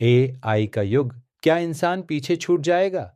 AI का युग, क्या इंसान पीछे छूट जाएगा?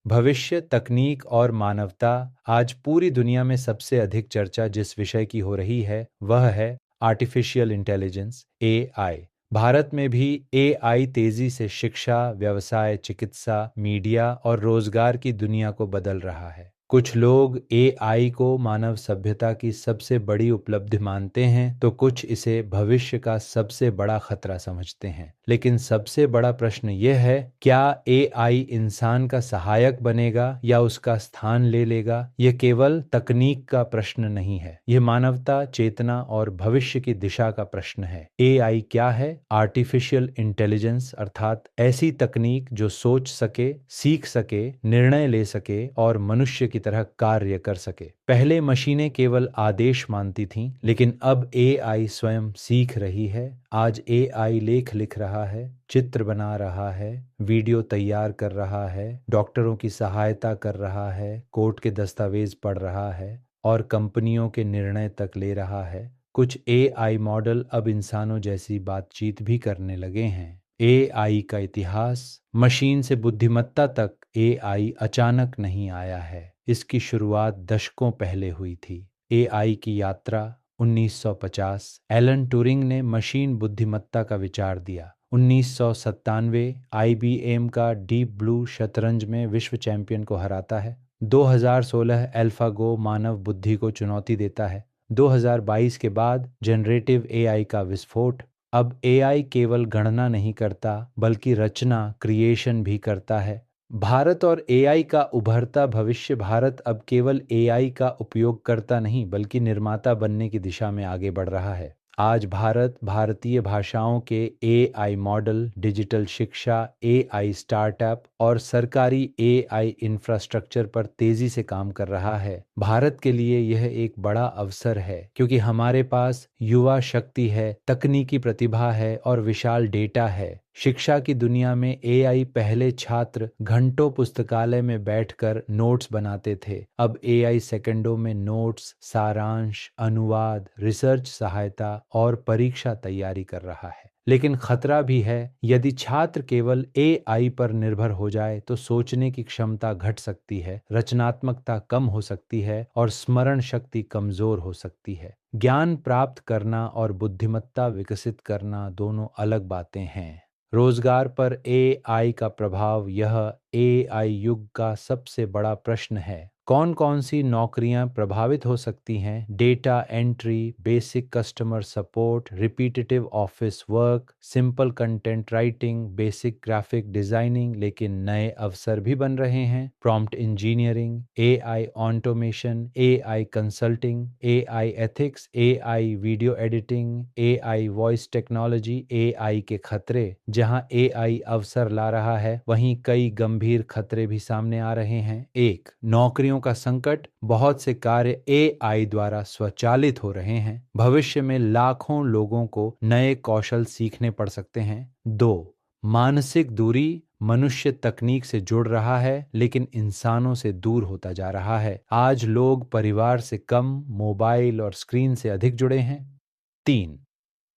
भविष्य, तकनीक और मानवता। आज पूरी दुनिया में सबसे अधिक चर्चा जिस विषय की हो रही है वह है आर्टिफिशियल इंटेलिजेंस, एआई। भारत में भी एआई तेजी से शिक्षा, व्यवसाय, चिकित्सा, मीडिया और रोजगार की दुनिया को बदल रहा है। कुछ लोग एआई को मानव सभ्यता की सबसे बड़ी उपलब्धि मानते हैं तो कुछ इसे भविष्य का सबसे बड़ा खतरा समझते हैं। लेकिन सबसे बड़ा प्रश्न यह है, क्या एआई इंसान का सहायक बनेगा या उसका स्थान ले लेगा? यह केवल तकनीक का प्रश्न नहीं है, यह मानवता, चेतना और भविष्य की दिशा का प्रश्न है। एआई क्या है? आर्टिफिशियल इंटेलिजेंस अर्थात ऐसी तकनीक जो सोच सके, सीख सके, निर्णय ले सके और मनुष्य की तरह कार्य कर सके। पहले मशीनें केवल आदेश मानती थीं, लेकिन अब एआई स्वयं सीख रही है। आज एआई लेख लिख रहा है, चित्र बना रहा है, वीडियो तैयार कर रहा है, डॉक्टरों की सहायता कर रहा है, कोर्ट के दस्तावेज पढ़ रहा है और कंपनियों के निर्णय तक ले रहा है। कुछ एआई मॉडल अब इंसानों जैसी बातचीत भी करने लगे हैं। एआई का इतिहास, मशीन से बुद्धिमत्ता तक एआई अचानक नहीं आया है। इसकी शुरुआत दशकों पहले हुई थी। एआई की यात्रा 1950, एलन ट्यूरिंग ने मशीन बुद्धिमत्ता का विचार दिया। 1997, आईबीएम का डीप ब्लू शतरंज में विश्व चैंपियन को हराता है। 2016, अल्फागो मानव बुद्धि को चुनौती देता है। 2022 के बाद जनरेटिव एआई का विस्फोट। अब एआई केवल गणना नहीं करता बल्कि रचना, क्रिएशन भी करता है। भारत और एआई का उभरता भविष्य। भारत अब केवल एआई का उपयोग करता नहीं बल्कि निर्माता बनने की दिशा में आगे बढ़ रहा है। आज भारत भारतीय भाषाओं के एआई मॉडल, डिजिटल शिक्षा, एआई स्टार्टअप और सरकारी एआई इंफ्रास्ट्रक्चर पर तेजी से काम कर रहा है। भारत के लिए यह एक बड़ा अवसर है क्योंकि हमारे पास युवा शक्ति है, तकनीकी प्रतिभा है और विशाल डेटा है। शिक्षा की दुनिया में एआई पहले छात्र घंटों पुस्तकालय में बैठकर नोट्स बनाते थे, अब एआई सेकंडों में नोट्स, सारांश, अनुवाद, रिसर्च सहायता और परीक्षा तैयारी कर रहा है। लेकिन खतरा भी है, यदि छात्र केवल एआई पर निर्भर हो जाए तो सोचने की क्षमता घट सकती है, रचनात्मकता कम हो सकती है और स्मरण शक्ति कमजोर हो सकती है। ज्ञान प्राप्त करना और बुद्धिमत्ता विकसित करना दोनों अलग बातें हैं। रोजगार पर एआई का प्रभाव, यह एआई युग का सबसे बड़ा प्रश्न है। कौन कौन सी नौकरियां प्रभावित हो सकती हैं? Data entry, basic customer support, repetitive office work, simple content writing, basic graphic designing. लेकिन नए अवसर भी बन रहे हैं। Prompt engineering, AI automation, AI consulting, AI ethics, AI video editing, AI voice technology. AI के खतरे, जहां एआई अवसर ला रहा है वहीं कई गंभीर खतरे भी सामने आ रहे हैं। एक, नौकरियों का संकट। बहुत से कार्य एआई द्वारा स्वचालित हो रहे हैं। भविष्य में लाखों लोगों को नए कौशल सीखने पड़ सकते हैं। दो, मानसिक दूरी। मनुष्य तकनीक से जुड़ रहा है लेकिन इंसानों से दूर होता जा रहा है। आज लोग परिवार से कम, मोबाइल और स्क्रीन से अधिक जुड़े हैं। तीन,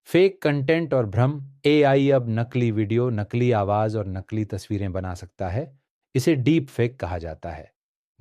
फेक कंटेंट और भ्रम। एआई अब नकली वीडियो, नकली आवाज और नकली तस्वीरें बना सकता है। इसे डीप फेक कहा जाता है।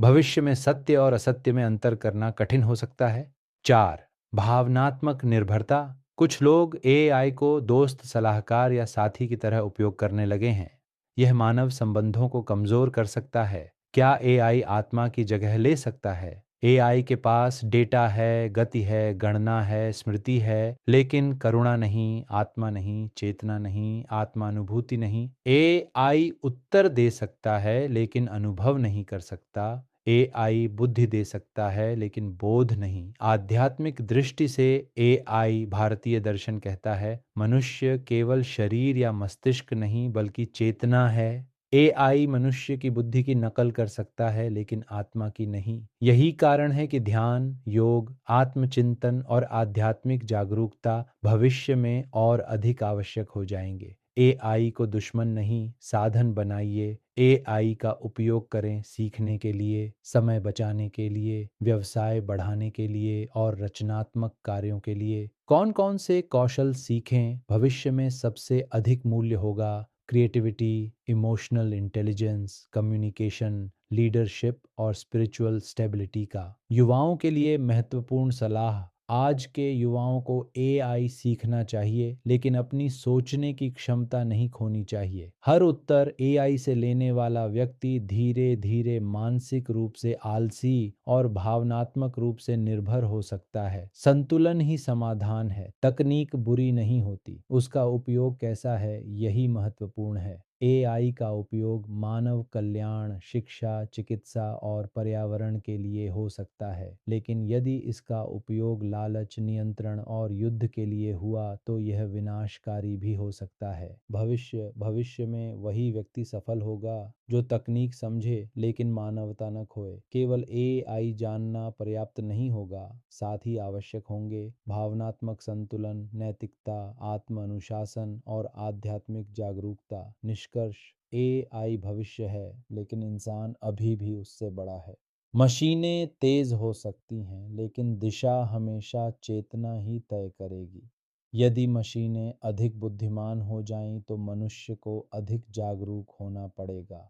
भविष्य में सत्य और असत्य में अंतर करना कठिन हो सकता है। चार, भावनात्मक निर्भरता। कुछ लोग एआई को दोस्त, सलाहकार या साथी की तरह उपयोग करने लगे हैं। यह मानव संबंधों को कमजोर कर सकता है। क्या एआई आत्मा की जगह ले सकता है? एआई के पास डेटा है, गति है, गणना है, स्मृति है, लेकिन करुणा नहीं, आत्मा नहीं, चेतना नहीं, आत्मानुभूति नहीं। एआई उत्तर दे सकता है लेकिन अनुभव नहीं कर सकता। एआई बुद्धि दे सकता है लेकिन बोध नहीं। आध्यात्मिक दृष्टि से एआई, भारतीय दर्शन कहता है, मनुष्य केवल शरीर या मस्तिष्क नहीं बल्कि चेतना है। एआई मनुष्य की बुद्धि की नकल कर सकता है लेकिन आत्मा की नहीं। यही कारण है कि ध्यान, योग, आत्मचिंतन और आध्यात्मिक जागरूकता भविष्य में और अधिक आवश्यक हो जाएंगे। एआई को दुश्मन नहीं, साधन बनाइए। एआई का उपयोग करें सीखने के लिए, समय बचाने के लिए, व्यवसाय बढ़ाने के लिए और रचनात्मक कार्यों के लिए। कौन कौन से कौशल सीखें? भविष्य में सबसे अधिक मूल्य होगा creativity, emotional intelligence, communication, leadership और स्पिरिचुअल स्टेबिलिटी का। युवाओं के लिए महत्वपूर्ण सलाह। आज के युवाओं को एआई सीखना चाहिए, लेकिन अपनी सोचने की क्षमता नहीं खोनी चाहिए। हर उत्तर एआई से लेने वाला व्यक्ति धीरे धीरे मानसिक रूप से आलसी और भावनात्मक रूप से निर्भर हो सकता है। संतुलन ही समाधान है। तकनीक बुरी नहीं होती, उसका उपयोग कैसा है यही महत्वपूर्ण है। एआई का उपयोग मानव कल्याण, शिक्षा, चिकित्सा और पर्यावरण के लिए हो सकता है, लेकिन यदि इसका उपयोग लालच, नियंत्रण और युद्ध के लिए हुआ तो यह विनाशकारी भी हो सकता है। भविष्य में वही व्यक्ति सफल होगा जो तकनीक समझे लेकिन मानवता न खोए। केवल एआई जानना पर्याप्त नहीं होगा, साथ ही आवश्यक होंगे भावनात्मक संतुलन, नैतिकता, आत्म अनुशासन और आध्यात्मिक जागरूकता। निष्कर्ष, एआई भविष्य है, लेकिन इंसान अभी भी उससे बड़ा है। मशीनें तेज हो सकती हैं, लेकिन दिशा हमेशा चेतना ही तय करेगी। यदि मशीनें अधिक बुद्धिमान हो जाएं तो मनुष्य को अधिक जागरूक होना पड़ेगा।